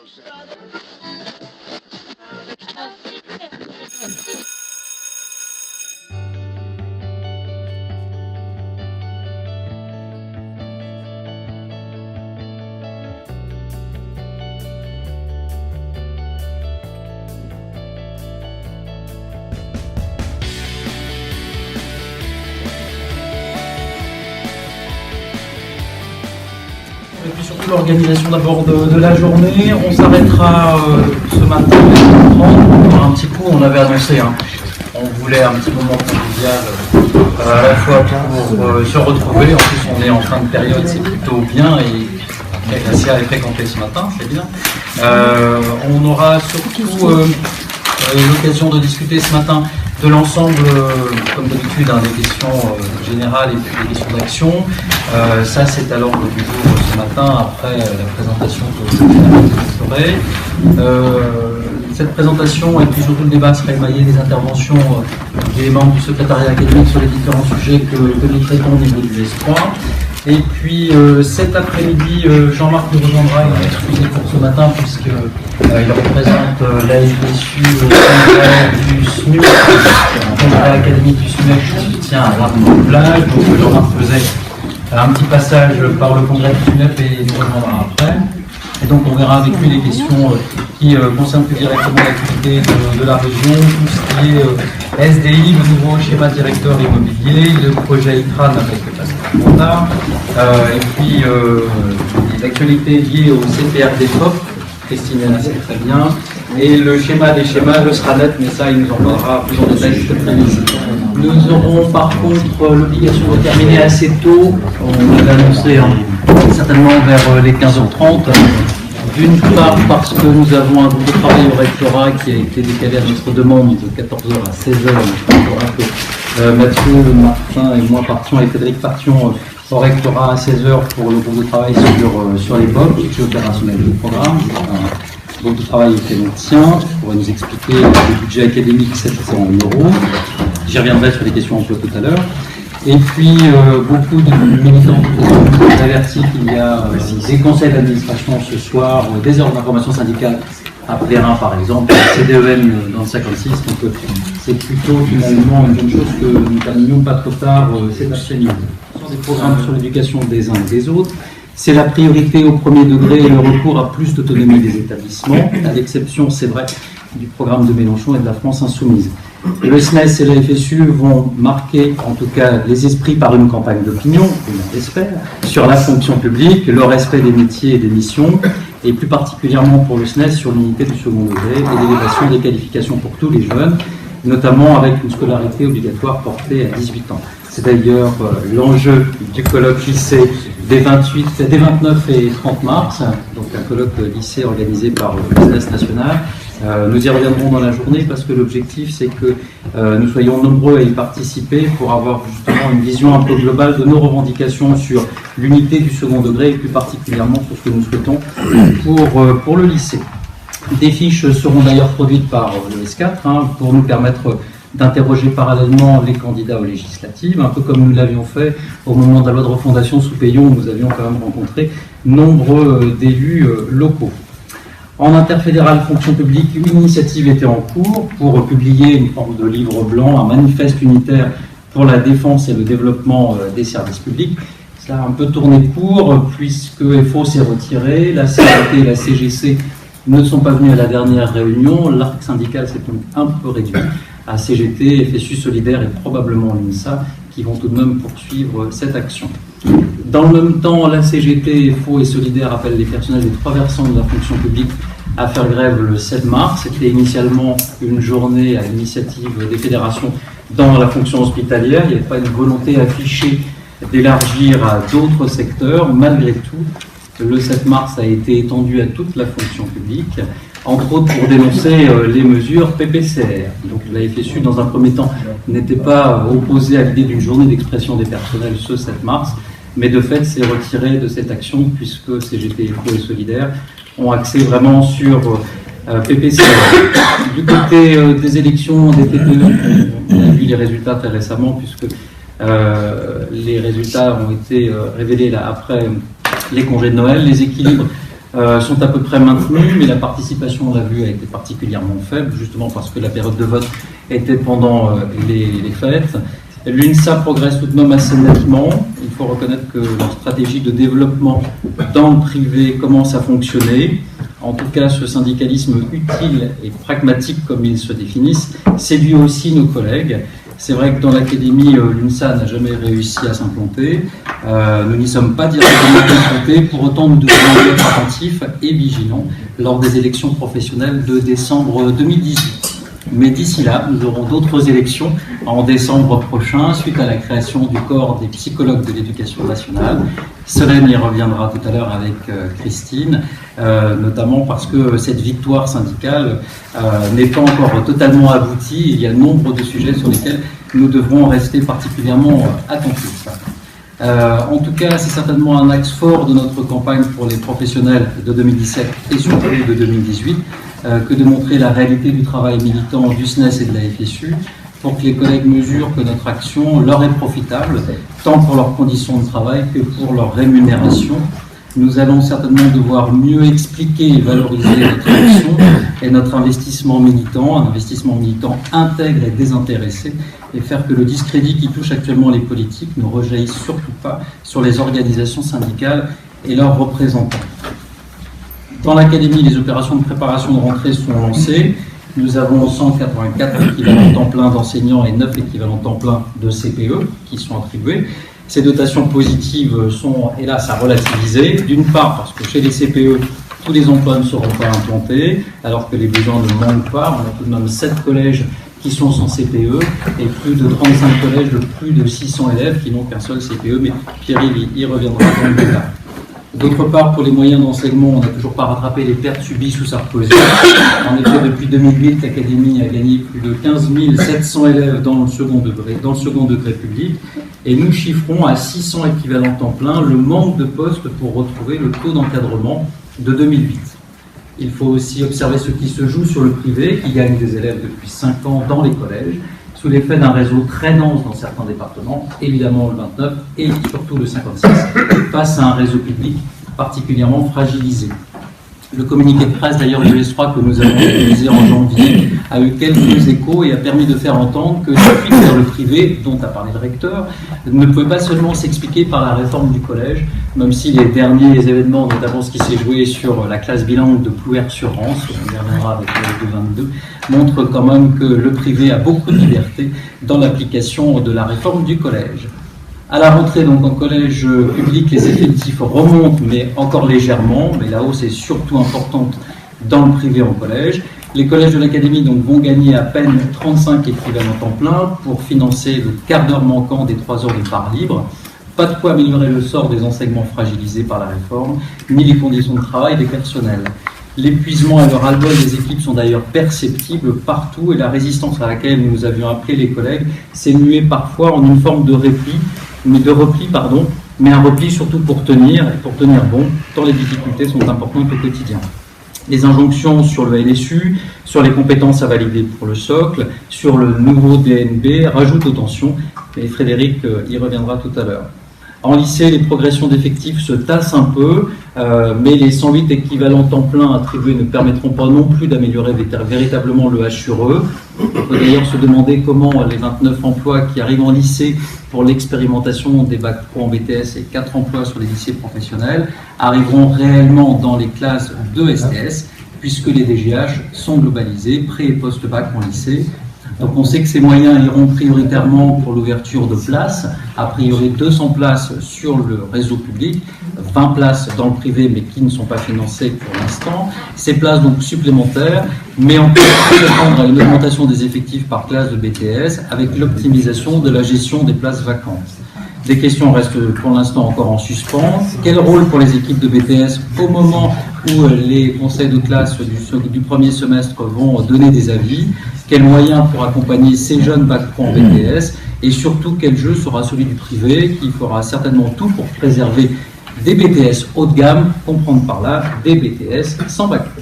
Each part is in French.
Et puis surtout l'organisation d'abord de la journée. On s'arrêtera ce matin à 30. Un petit coup, on avait annoncé, on voulait un petit moment convivial à la fois pour se retrouver. En plus, on est en fin de période, c'est plutôt bien et Gracia est fréquentée ce matin, c'est bien. On aura surtout l'occasion de discuter ce matin de l'ensemble, comme d'habitude, des questions générales et puis des questions d'action. Ça, c'est à l'ordre du jour ce matin, après la présentation que vous ferez. Cette présentation et puis surtout le débat sera émaillé des interventions des membres du secrétariat académique sur les différents sujets que nous traitons au niveau du S3. Et puis cet après-midi, Jean-Marc nous rejoindra, il est excusé pour ce matin puisqu'il représente la FSU au congrès du SNUC, le congrès académique du SNUC qui se tient à l'Arc-en-Plage. Donc Jean-Marc faisait un petit passage par le congrès du SNUC et nous rejoindra après. Et donc on verra avec lui les questions qui concernent plus directement l'activité de la région, tout ce qui est SDI, le nouveau schéma directeur immobilier, le projet ITRAN avec le Pascal Montard, et puis les actualités liées au CPRD-FOP, Christine là c'est très bien, et le schéma des schémas, le SRANET, mais ça il nous en parlera plus en détail cet après-midi. Nous aurons par contre l'obligation de terminer assez tôt, on l'avait annoncé certainement vers les 15h30. D'une part parce que nous avons un groupe de travail au rectorat qui a été décalé à notre demande de 14h à 16h. Je crois que Mathieu, Martin et moi partions et Frédéric partions au rectorat à 16h pour le groupe de travail sur les POP, qui est opérationnel du programme. Un groupe de travail qui est le tien, qui pourrait nous expliquer le budget académique 700 €. J'y reviendrai sur les questions emploi tout à l'heure. Et puis, beaucoup de militants ont averti qu'il y a des conseils d'administration ce soir, des heures d'information syndicale à Plérin par exemple, CDEM dans le 56. Donc, c'est plutôt finalement une bonne chose que nous terminions pas trop tard cet après-midi. Sur des programmes sur l'éducation des uns et des autres, c'est la priorité au premier degré et le recours à plus d'autonomie des établissements, à l'exception, c'est vrai, du programme de Mélenchon et de la France Insoumise. Le SNES et la FSU vont marquer, en tout cas, les esprits par une campagne d'opinion, on l'espère, sur la fonction publique, le respect des métiers et des missions, et plus particulièrement pour le SNES sur l'unité du second degré et l'élévation des qualifications pour tous les jeunes, notamment avec une scolarité obligatoire portée à 18 ans. C'est d'ailleurs l'enjeu du colloque lycée des 29 et 30 mars, donc un colloque lycée organisé par le SNES national. Nous y reviendrons dans la journée parce que l'objectif c'est que nous soyons nombreux à y participer pour avoir justement une vision un peu globale de nos revendications sur l'unité du second degré et plus particulièrement sur ce que nous souhaitons pour le lycée. Des fiches seront d'ailleurs produites par le S4 pour nous permettre d'interroger parallèlement les candidats aux législatives, un peu comme nous l'avions fait au moment de la loi de refondation sous Payon, où nous avions quand même rencontré nombreux d'élus locaux. En interfédéral fonction publique, une initiative était en cours pour publier une forme de livre blanc, un manifeste unitaire pour la défense et le développement des services publics. Cela a un peu tourné court puisque FO s'est retiré, la CGT et la CGC ne sont pas venus à la dernière réunion, l'arc syndical s'est donc un peu réduit à CGT, FSU Solidaire et probablement l'UNSA qui vont tout de même poursuivre cette action. Dans le même temps, la CGT, FO et Solidaire appellent les personnels des trois versants de la fonction publique à faire grève le 7 mars. C'était initialement une journée à l'initiative des fédérations dans la fonction hospitalière. Il n'y avait pas une volonté affichée d'élargir à d'autres secteurs. Malgré tout, le 7 mars a été étendu à toute la fonction publique, entre autres pour dénoncer les mesures PPCR. Donc la FSU, dans un premier temps, n'était pas opposée à l'idée d'une journée d'expression des personnels ce 7 mars, mais de fait s'est retirée de cette action puisque CGT, FO et Solidaire ont axé vraiment sur PPCR. Du côté des élections des TPE, on a vu les résultats très récemment puisque les résultats ont été révélés là, après les congés de Noël. Les équilibres sont à peu près maintenus, mais la participation, on l'a vu, a été particulièrement faible, justement parce que la période de vote était pendant les fêtes. L'UNSA progresse tout de même assez nettement. Il faut reconnaître que leur stratégie de développement dans le privé commence à fonctionner. En tout cas, ce syndicalisme utile et pragmatique, comme ils se définissent, séduit aussi nos collègues. C'est vrai que dans l'académie, l'UNSA n'a jamais réussi à s'implanter. Nous n'y sommes pas directement confrontés. Pour autant, nous devons être attentifs et vigilants lors des élections professionnelles de décembre 2018. Mais d'ici là, nous aurons d'autres élections en décembre prochain, suite à la création du corps des psychologues de l'éducation nationale. Solène y reviendra tout à l'heure avec Christine, notamment parce que cette victoire syndicale n'est pas encore totalement aboutie. Il y a nombre de sujets sur lesquels nous devrons rester particulièrement attentifs. En tout cas, c'est certainement un axe fort de notre campagne pour les professionnels de 2017 et surtout de 2018, que de montrer la réalité du travail militant du SNES et de la FSU, pour que les collègues mesurent que notre action leur est profitable, tant pour leurs conditions de travail que pour leur rémunération. Nous allons certainement devoir mieux expliquer et valoriser notre action et notre investissement militant, un investissement militant intègre et désintéressé, et faire que le discrédit qui touche actuellement les politiques ne rejaillisse surtout pas sur les organisations syndicales et leurs représentants. Dans l'académie, les opérations de préparation de rentrée sont lancées. Nous avons 184 équivalents temps plein d'enseignants et 9 équivalents temps plein de CPE qui sont attribués. Ces dotations positives sont, hélas, à relativiser. D'une part, parce que chez les CPE, tous les emplois ne seront pas implantés, alors que les besoins ne manquent pas. On a tout de même 7 collèges qui sont sans CPE et plus de 35 collèges de plus de 600 élèves qui n'ont qu'un seul CPE, mais Pierre y reviendra dans le débat. D'autre part, pour les moyens d'enseignement, on n'a toujours pas rattrapé les pertes subies sous Sarkozy. En effet, depuis 2008, l'Académie a gagné plus de 15 700 élèves dans le second degré public, et nous chiffrons à 600 équivalents temps plein le manque de postes pour retrouver le taux d'encadrement de 2008. Il faut aussi observer ce qui se joue sur le privé, qui gagne des élèves depuis 5 ans dans les collèges, sous l'effet d'un réseau très dense dans certains départements, évidemment le 29 et surtout le 56, face à un réseau public particulièrement fragilisé. Le communiqué de presse d'ailleurs de l'ES3 que nous avons utilisé en janvier a eu quelques échos et a permis de faire entendre que la fuite vers le privé, dont a parlé le recteur, ne pouvait pas seulement s'expliquer par la réforme du collège, même si les derniers événements, notamment ce qui s'est joué sur la classe bilingue de Plouer-sur-Rance, on y reviendra avec le 22, montrent quand même que le privé a beaucoup de liberté dans l'application de la réforme du collège. À la rentrée, donc en collège public, les effectifs remontent, mais encore légèrement, mais la hausse est surtout importante dans le privé en collège. Les collèges de l'académie donc vont gagner à peine 35 équivalents temps plein pour financer le quart d'heure manquant des 3 heures de part libre. Pas de quoi améliorer le sort des enseignements fragilisés par la réforme, ni les conditions de travail des personnels. L'épuisement et le ras-le-bol des équipes sont d'ailleurs perceptibles partout, et la résistance à laquelle nous avions appelé les collègues s'est muée parfois en une forme de repli, mais un repli surtout pour tenir bon, tant les difficultés sont importantes au quotidien. Les injonctions sur le LSU, sur les compétences à valider pour le socle, sur le nouveau DNB rajoutent aux tensions, et Frédéric y reviendra tout à l'heure. En lycée, les progressions d'effectifs se tassent un peu, mais les 108 équivalents temps plein attribués ne permettront pas non plus d'améliorer véritablement le H sur E. On peut d'ailleurs se demander comment les 29 emplois qui arrivent en lycée pour l'expérimentation des bacs pro en BTS et 4 emplois sur les lycées professionnels arriveront réellement dans les classes de STS, puisque les DGH sont globalisés, pré- et post-bac en lycée. Donc on sait que ces moyens iront prioritairement pour l'ouverture de places, a priori 200 places sur le réseau public, 20 places dans le privé mais qui ne sont pas financées pour l'instant. Ces places donc supplémentaires, mais on peut s'attendre à une augmentation des effectifs par classe de BTS avec l'optimisation de la gestion des places vacantes. Des questions restent pour l'instant encore en suspens. Quel rôle pour les équipes de BTS au moment où les conseils de classe du premier semestre vont donner des avis? Quels moyens pour accompagner ces jeunes bac pro en BTS? Et surtout, quel jeu sera celui du privé qui fera certainement tout pour préserver des BTS haut de gamme, comprendre par là des BTS sans bac pro.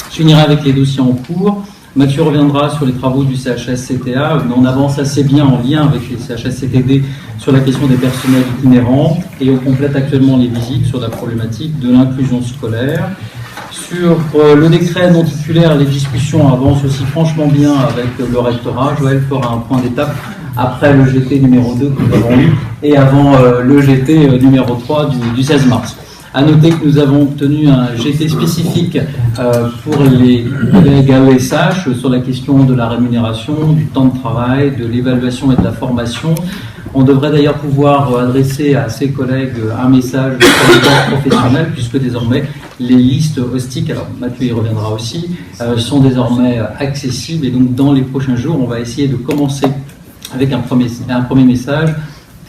Je finirai avec les dossiers en cours. Mathieu reviendra sur les travaux du CHSCTA, mais on avance assez bien en lien avec les CHSCTD sur la question des personnels itinérants et on complète actuellement les visites sur la problématique de l'inclusion scolaire. Sur le décret non titulaire, les discussions avancent aussi franchement bien avec le rectorat. Joël fera un point d'étape après le GT numéro 2 que nous avons eu et avant le GT numéro 3 du 16 mars. À noter que nous avons obtenu un GT spécifique pour les collègues AESH sur la question de la rémunération, du temps de travail, de l'évaluation et de la formation. On devrait d'ailleurs pouvoir adresser à ces collègues un message sur le corps professionnel, puisque désormais les listes OSTIC, alors Mathieu y reviendra aussi, sont désormais accessibles. Et donc dans les prochains jours, on va essayer de commencer avec un premier message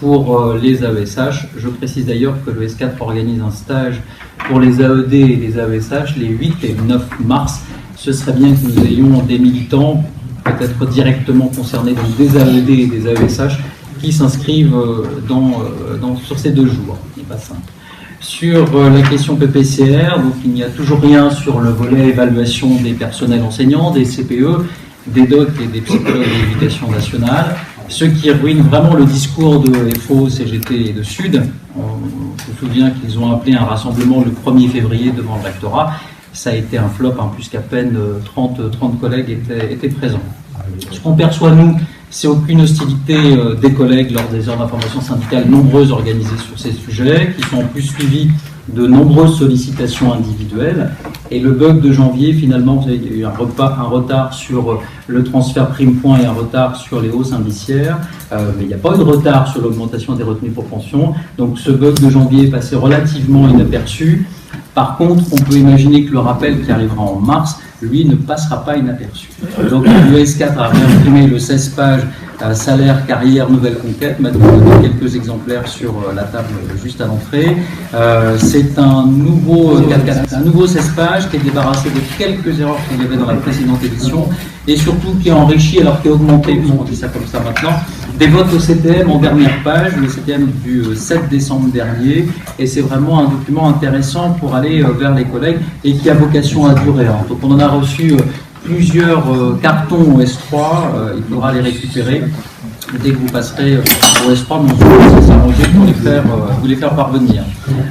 pour les AESH. Je précise d'ailleurs que le S4 organise un stage pour les AED et les AESH les 8 et 9 mars. Ce serait bien que nous ayons des militants, peut-être directement concernés, donc des AED et des AESH, qui s'inscrivent sur ces 2 jours. Ce n'est pas simple. Sur la question PPCR, donc il n'y a toujours rien sur le volet évaluation des personnels enseignants, des CPE, des DOC et des psychologues de l'éducation nationale. Ce qui ruine vraiment le discours de FO, CGT et de Sud. On se souvient qu'ils ont appelé un rassemblement le 1er février devant le rectorat. Ça a été un flop, puisqu'à peine 30 collègues étaient présents. Ce qu'on perçoit, nous, c'est aucune hostilité des collègues lors des heures d'information syndicale nombreuses organisées sur ces sujets, qui sont en plus suivis de nombreuses sollicitations individuelles. Et le bug de janvier, finalement, il y a eu un retard sur le transfert prime point et un retard sur les hausses indiciaires, mais il n'y a pas eu de retard sur l'augmentation des retenues pour pension. Donc ce bug de janvier est passé relativement inaperçu. Par contre, on peut imaginer que le rappel qui arrivera en mars, lui, ne passera pas inaperçu. Donc le S4 a réimprimé le 16 pages salaire, carrière, nouvelle conquête. Mathieu a donné quelques exemplaires sur la table juste à l'entrée. C'est un nouveau 16 pages qui est débarrassé de quelques erreurs qu'il y avait dans la précédente édition et surtout qui est enrichi, alors qui est augmenté, puisqu'on dit ça comme ça maintenant, des votes au CTM en dernière page, le CTM du 7 décembre dernier, et c'est vraiment un document intéressant pour aller vers les collègues et qui a vocation à durer. Donc on en a reçu plusieurs cartons au S3, il faudra les récupérer dès que vous passerez au S3, mais on va s'arranger pour vous les faire parvenir.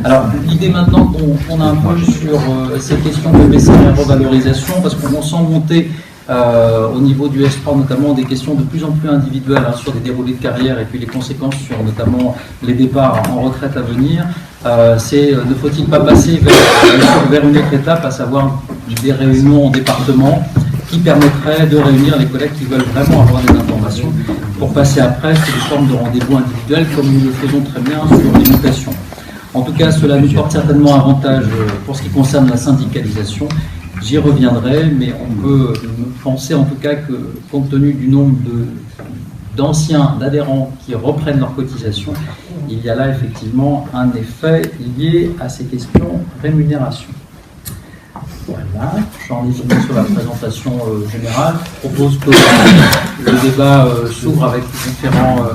Alors l'idée maintenant qu'on a un peu sur ces questions de BCR revalorisation, parce qu'on sent monter au niveau du S3 notamment des questions de plus en plus individuelles sur des déroulés de carrière et puis les conséquences sur notamment les départs en retraite à venir. Ne faut-il pas passer vers une autre étape, à savoir des réunions en département qui permettraient de réunir les collègues qui veulent vraiment avoir des informations pour passer après sur des formes de rendez-vous individuels comme nous le faisons très bien sur les mutations. En tout cas, cela nous porte certainement avantage pour ce qui concerne la syndicalisation. J'y reviendrai, mais on peut penser en tout cas que, compte tenu du nombre d'anciens, d'adhérents qui reprennent leur cotisation, il y a là effectivement un effet lié à ces questions rémunération. Voilà, j'en ai fini sur la présentation générale. Je propose que le débat s'ouvre avec différents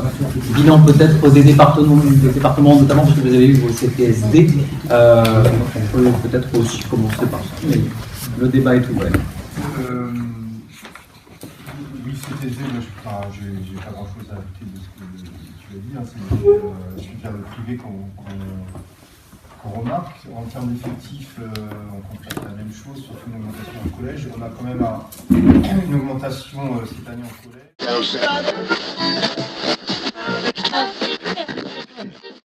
bilans peut-être des départements notamment parce que vous avez eu vos CPSD. On peut peut-être aussi commencer par ça, mais le débat est ouvert. Oui, CPSD, moi je n'ai pas grand-chose à ajouter de ce que tu as dit. C'est suite à le privé qu'on remarque. En termes d'effectifs, on constate la même chose, surtout une augmentation au collège. On a quand même une augmentation cette année en collège.